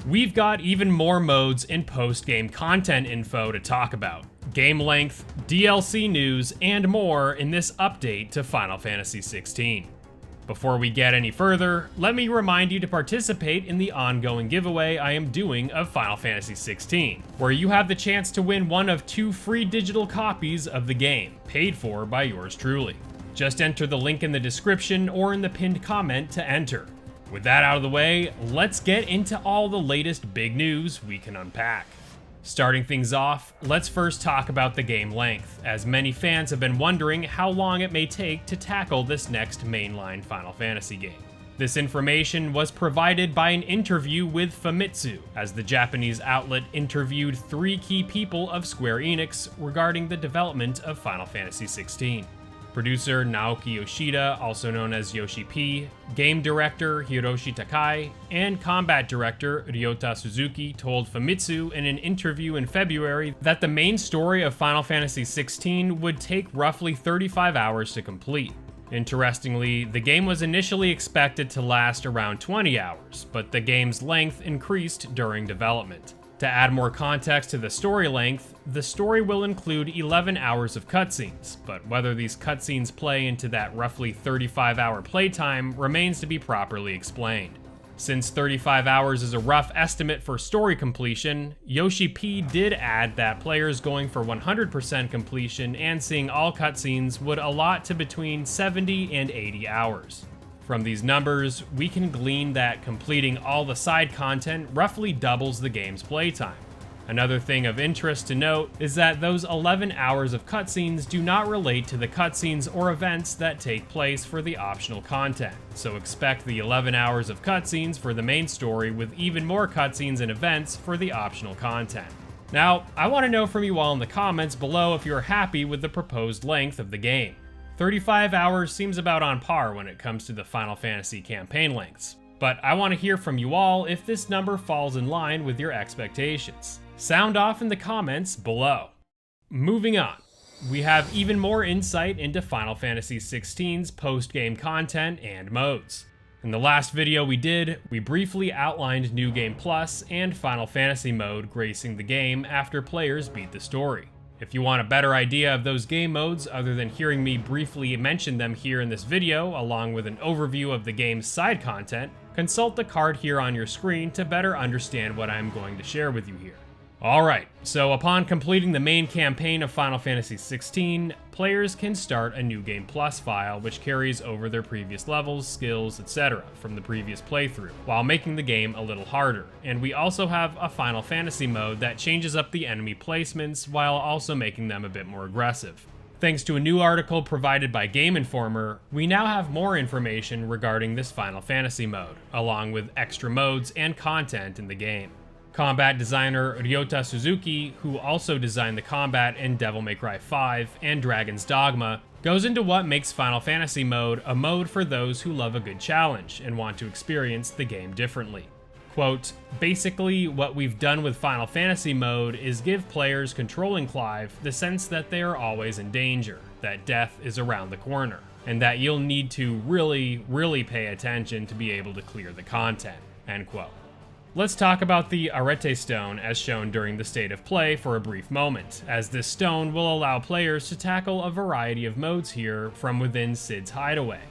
We've got even more modes and post-game content info to talk about, game length, DLC news, and more in this update to Final Fantasy XVI. Before we get any further, let me remind you to participate in the ongoing giveaway I am doing of Final Fantasy XVI, where you have the chance to win one of 2 free digital copies of the game, paid for by yours truly. Just enter the link in the description or in the pinned comment to enter. With that out of the way, let's get into all the latest big news we can unpack. Starting things off, let's first talk about the game length, as many fans have been wondering how long it may take to tackle this next mainline Final Fantasy game. This information was provided by an interview with Famitsu, as the Japanese outlet interviewed 3 key people of Square Enix regarding the development of Final Fantasy XVI. Producer Naoki Yoshida, also known as Yoshi P, game director Hiroshi Takai, and combat director Ryota Suzuki told Famitsu in an interview in February that the main story of Final Fantasy XVI would take roughly 35 hours to complete. Interestingly, the game was initially expected to last around 20 hours, but the game's length increased during development. To add more context to the story length, the story will include 11 hours of cutscenes, but whether these cutscenes play into that roughly 35-hour playtime remains to be properly explained. Since 35 hours is a rough estimate for story completion, Yoshi P did add that players going for 100% completion and seeing all cutscenes would allot to between 70 and 80 hours. From these numbers, we can glean that completing all the side content roughly doubles the game's playtime. Another thing of interest to note is that those 11 hours of cutscenes do not relate to the cutscenes or events that take place for the optional content, so expect the 11 hours of cutscenes for the main story with even more cutscenes and events for the optional content. Now, I want to know from you all in the comments below if you're happy with the proposed length of the game. 35 hours seems about on par when it comes to the Final Fantasy campaign lengths, but I want to hear from you all if this number falls in line with your expectations. Sound off in the comments below. Moving on, we have even more insight into Final Fantasy XVI's post-game content and modes. In the last video we did, we briefly outlined New Game Plus and Final Fantasy mode gracing the game after players beat the story. If you want a better idea of those game modes other than hearing me briefly mention them here in this video, along with an overview of the game's side content, consult the card here on your screen to better understand what I'm going to share with you here. Alright, so upon completing the main campaign of Final Fantasy XVI, players can start a New Game Plus file which carries over their previous levels, skills, etc. from the previous playthrough, while making the game a little harder. And we also have a Final Fantasy mode that changes up the enemy placements while also making them a bit more aggressive. Thanks to a new article provided by Game Informer, we now have more information regarding this Final Fantasy mode, along with extra modes and content in the game. Combat designer Ryota Suzuki, who also designed the combat in Devil May Cry 5 and Dragon's Dogma, goes into what makes Final Fantasy mode a mode for those who love a good challenge and want to experience the game differently. Quote, basically what we've done with Final Fantasy mode is give players controlling Clive the sense that they are always in danger, that death is around the corner, and that you'll need to really pay attention to be able to clear the content, end quote. Let's talk about the Arete Stone as shown during the State of Play for a brief moment, as this stone will allow players to tackle a variety of modes here from within Cid's Hideaway.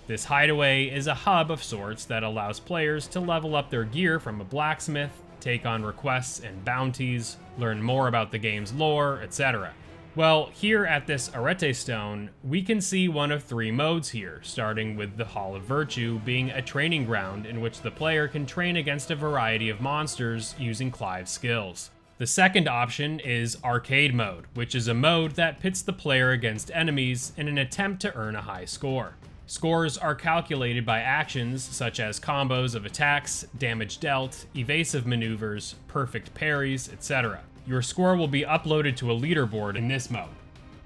This hideaway is a hub of sorts that allows players to level up their gear from a blacksmith, take on requests and bounties, learn more about the game's lore, etc. Well, here at this Arete Stone, we can see one of 3 modes here, starting with the Hall of Virtue being a training ground in which the player can train against a variety of monsters using Clive's skills. The second option is Arcade Mode, which is a mode that pits the player against enemies in an attempt to earn a high score. Scores are calculated by actions such as combos of attacks, damage dealt, evasive maneuvers, perfect parries, etc. Your score will be uploaded to a leaderboard in this mode.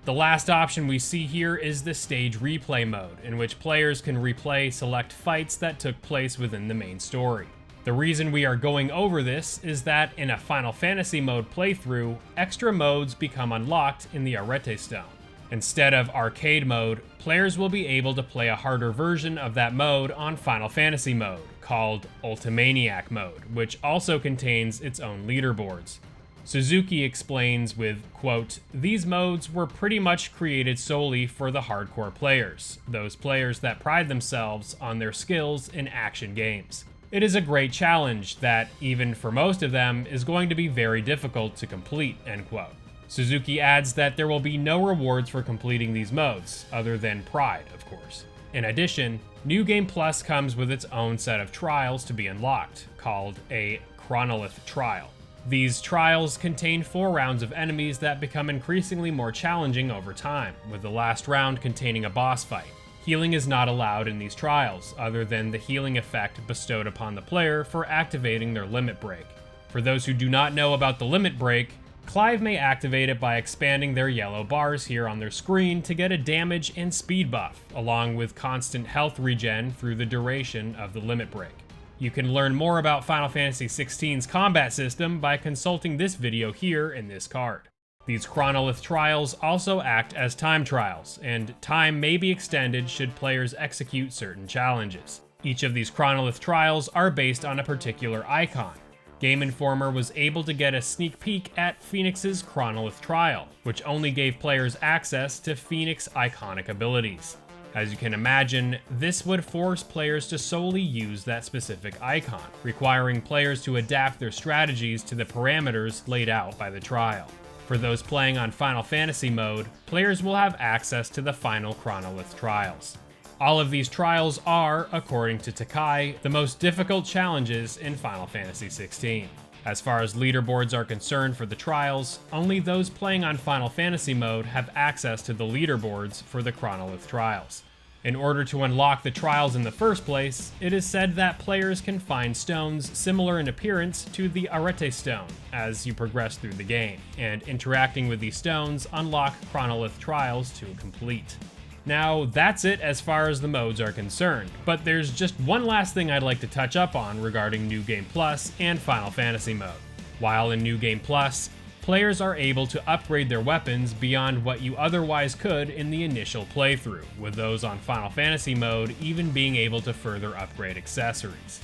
The last option we see here is the Stage Replay mode, in which players can replay select fights that took place within the main story. The reason we are going over this is that in a Final Fantasy mode playthrough, extra modes become unlocked in the Arete Stone. Instead of Arcade Mode, players will be able to play a harder version of that mode on Final Fantasy mode, called Ultimaniac mode, which also contains its own leaderboards. Suzuki explains with, quote, "These modes were pretty much created solely for the hardcore players, those players that pride themselves on their skills in action games. It is a great challenge that, even for most of them, is going to be very difficult to complete," end quote. Suzuki adds that there will be no rewards for completing these modes, other than pride, of course. In addition, New Game Plus comes with its own set of trials to be unlocked, called a Chronolith Trial. These trials contain 4 rounds of enemies that become increasingly more challenging over time, with the last round containing a boss fight. Healing is not allowed in these trials, other than the healing effect bestowed upon the player for activating their limit break. For those who do not know about the limit break, Clive may activate it by expanding their yellow bars here on their screen to get a damage and speed buff, along with constant health regen through the duration of the limit break. You can learn more about Final Fantasy XVI's combat system by consulting this video here in this card. These Chronolith trials also act as time trials, and time may be extended should players execute certain challenges. Each of these Chronolith trials are based on a particular icon. Game Informer was able to get a sneak peek at Phoenix's Chronolith trial, which only gave players access to Phoenix iconic abilities. As you can imagine, this would force players to solely use that specific icon, requiring players to adapt their strategies to the parameters laid out by the trial. For those playing on Final Fantasy mode, players will have access to the final Chronolith trials. All of these trials are, according to Takai, the most difficult challenges in Final Fantasy XVI. As far as leaderboards are concerned for the trials, only those playing on Final Fantasy mode have access to the leaderboards for the Chronolith trials. In order to unlock the trials in the first place, it is said that players can find stones similar in appearance to the Arete Stone as you progress through the game, and interacting with these stones unlock Chronolith trials to complete. Now, that's it as far as the modes are concerned, but there's just one last thing I'd like to touch up on regarding New Game Plus and Final Fantasy mode. While in New Game Plus, players are able to upgrade their weapons beyond what you otherwise could in the initial playthrough, with those on Final Fantasy mode even being able to further upgrade accessories.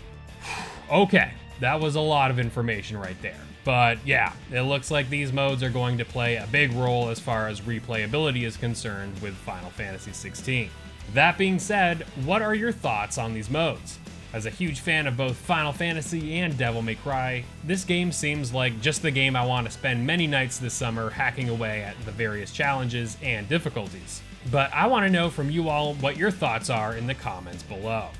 Okay, that was a lot of information right there. But yeah, it looks like these modes are going to play a big role as far as replayability is concerned with Final Fantasy XVI. That being said, what are your thoughts on these modes? As a huge fan of both Final Fantasy and Devil May Cry, this game seems like just the game I want to spend many nights this summer hacking away at the various challenges and difficulties. But I want to know from you all what your thoughts are in the comments below.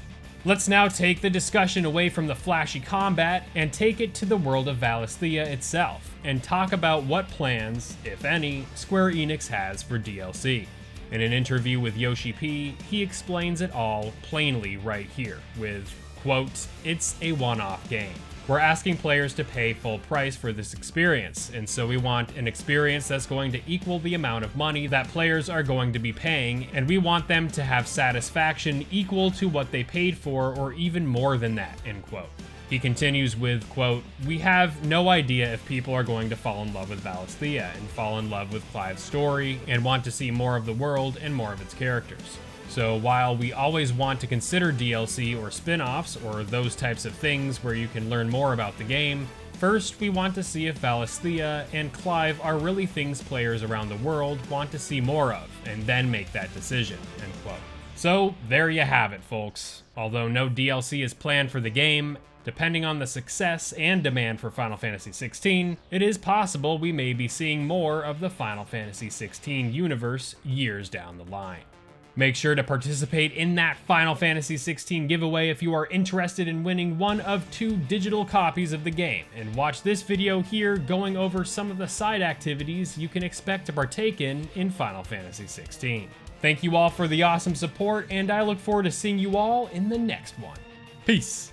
Let's now take the discussion away from the flashy combat and take it to the world of Valisthea itself, and talk about what plans, if any, Square Enix has for DLC. In an interview with Yoshi P, he explains it all plainly right here, with, quote, "It's a one-off game. We're asking players to pay full price for this experience, and so we want an experience that's going to equal the amount of money that players are going to be paying, and we want them to have satisfaction equal to what they paid for or even more than that," end quote. He continues with, quote, "We have no idea if people are going to fall in love with Valisthea and fall in love with Clive's story and want to see more of the world and more of its characters. So while we always want to consider DLC or spin-offs or those types of things where you can learn more about the game, first we want to see if Valisthea and Clive are really things players around the world want to see more of, and then make that decision," end quote. So there you have it, folks. Although no DLC is planned for the game, depending on the success and demand for Final Fantasy XVI, it is possible we may be seeing more of the Final Fantasy XVI universe years down the line. Make sure to participate in that Final Fantasy XVI giveaway if you are interested in winning one of 2 digital copies of the game, and watch this video here going over some of the side activities you can expect to partake in Final Fantasy XVI. Thank you all for the awesome support, and I look forward to seeing you all in the next one. Peace!